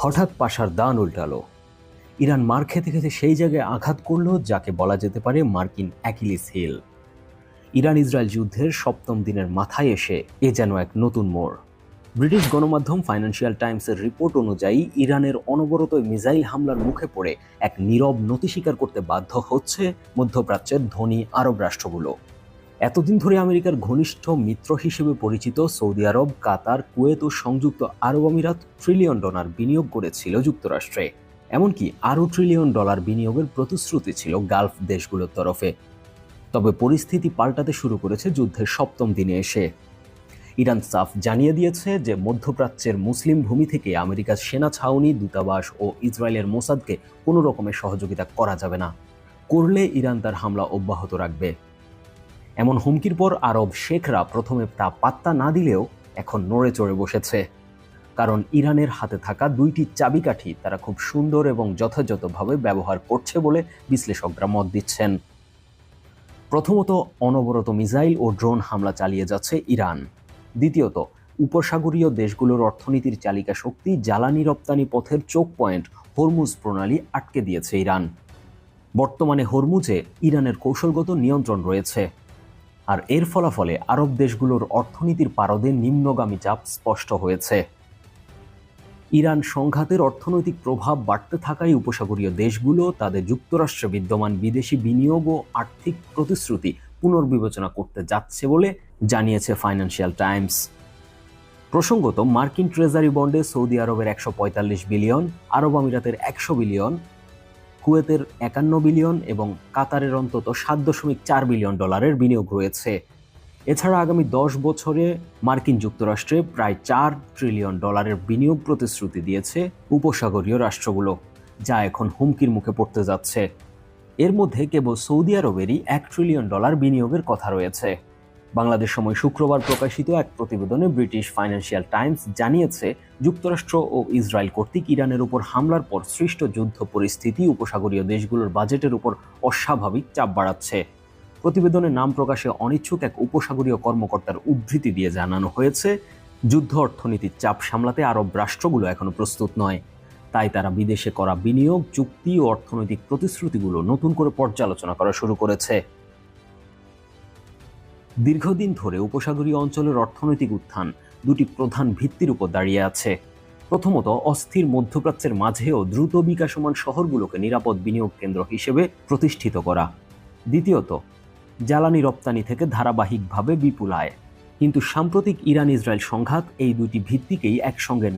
হঠাৎ পাশার দান উল্টালো। ইরান মার খেতে খেতে সেই জায়গায় আঘাত করল যাকে বলা যেতে পারে মার্কিন অ্যাকিলিস হিল। ইরান ইসরায়েল যুদ্ধের সপ্তম দিনের মাথায় এসে এ যেন এক নতুন মোড়। ব্রিটিশ গণমাধ্যম ফাইন্যান্সিয়াল টাইমসের রিপোর্ট অনুযায়ী ইরানের অনবরত মিসাইল হামলার মুখে পড়ে এক নীরব নতি স্বীকার করতে বাধ্য হচ্ছে মধ্যপ্রাচ্যের ধনী আরব রাষ্ট্রগুলো। এতদিন ধরে আমেরিকার ঘনিষ্ঠ মিত্র হিসেবে পরিচিত সৌদি আরব, কাতার, কুয়েত ও সংযুক্ত আরব আমিরাত $ট্রিলিয়ন বিনিয়োগ করেছিল যুক্তরাষ্ট্রে। এমনকি আরও $ট্রিলিয়ন বিনিয়োগের প্রতিশ্রুতি ছিল গালফ দেশগুলোর তরফে। তবে পরিস্থিতি পাল্টাতে শুরু করেছে যুদ্ধের সপ্তম দিনে এসে। ইরান সাফ জানিয়ে দিয়েছে যে মধ্যপ্রাচ্যের মুসলিম ভূমি থেকে আমেরিকার সেনা ছাউনি, দূতাবাস ও ইসরায়েলের মোসাদকে কোনো রকমের সহযোগিতা করা যাবে না। করলে ইরান তার হামলা অব্যাহত রাখবে। এমন হুমকির পর আরব শেখরা প্রথমে তা পাত্তা না দিলেও এখন নড়ে চড়ে বসেছে। কারণ ইরানের হাতে থাকা দুইটি চাবিকাঠি তারা খুব সুন্দর এবং যথাযথভাবে ব্যবহার করছে বলে বিশ্লেষকরা মত দিচ্ছেন। প্রথমত, অনবরত মিসাইল ও ড্রোন হামলা চালিয়ে যাচ্ছে ইরান। দ্বিতীয়ত, উপসাগরীয় দেশগুলোর অর্থনীতির চালিকা শক্তি, জ্বালানি রপ্তানি পথের চোখ পয়েন্ট হরমুজ প্রণালী আটকে দিয়েছে ইরান। বর্তমানে হরমুজে ইরানের কৌশলগত নিয়ন্ত্রণ রয়েছে। আর এর ফলাফলে আরব দেশগুলোর অর্থনীতির পারদে নিম্নগামী চাপ স্পষ্ট হয়েছে। ইরান সংঘাতের অর্থনৈতিক প্রভাব বাড়তে থাকায় উপসাগরীয় দেশগুলো তাদের যুক্তরাষ্ট্রে বিদ্যমান বিদেশি বিনিয়োগ ও আর্থিক প্রতিশ্রুতি পুনর্বিবেচনা করতে যাচ্ছে বলে জানিয়েছে ফাইন্যান্সিয়াল টাইমস। প্রসঙ্গত, মার্কিন ট্রেজারি বন্ডে সৌদি আরবের 145 বিলিয়ন, আরব আমিরাতের 100 বিলিয়ন, কুয়েতের 51 বিলিয়ন এবং কাতারের অন্তত $7.4 বিলিয়ন বিনিয়োগ রয়েছে। এছাড়া আগামী 10 বছরে মার্কিন যুক্তরাষ্ট্রে প্রায় $4 ট্রিলিয়ন বিনিয়োগ প্রতিশ্রুতি দিয়েছে উপসাগরীয় রাষ্ট্রগুলো, যা এখন হুমকির মুখে পড়তে যাচ্ছে। এর মধ্যে কেবল সৌদি আরবেরই $1 ট্রিলিয়ন বিনিয়োগের কথা রয়েছে। বাংলাদেশ সময় শুক্রবার প্রকাশিত এক প্রতিবেদনে ব্রিটিশ ফাইন্যান্সিয়াল টাইমস জানিয়েছে, যুক্তরাষ্ট্র ও ইসরায়েল কর্তৃক ইরানের উপর হামলার পর সৃষ্ট যুদ্ধ পরিস্থিতি উপসাগরীয় দেশগুলোর বাজেটের উপর অস্বাভাবিক চাপ বাড়াচ্ছে। প্রতিবেদনে নাম প্রকাশে অনিচ্ছুক এক উপসাগরীয় কর্মকর্তার উদ্ধৃতি দিয়ে জানানো হয়েছে, যুদ্ধ অর্থনীতির চাপ সামলাতে আরব রাষ্ট্রগুলো এখনো প্রস্তুত নয়। তাই তারা বিদেশে করা বিনিয়োগ, চুক্তি ও অর্থনৈতিক প্রতিশ্রুতিগুলো নতুন করে পর্যালোচনা করা শুরু করেছে। দীর্ঘদিন ধরে উপসাগরীয় অঞ্চলের অর্থনৈতিক উত্থান দুটি প্রধান ভিত্তির উপর দাঁড়িয়ে আছে। প্রথমত, অস্থির মধ্যপ্রাচ্যের মাঝেও দ্রুত বিকাশমান শহরগুলোকে নিরাপদ বিনিয়োগ কেন্দ্র হিসেবে প্রতিষ্ঠিত করা। দ্বিতীয়ত, জ্বালানি রপ্তানি থেকে ধারাবাহিকভাবে বিপুল আয়। কিন্তু সাম্প্রতিক ইরান ইসরায়েল সংঘাত এই দুটি ভিত্তিকেই একসঙ্গে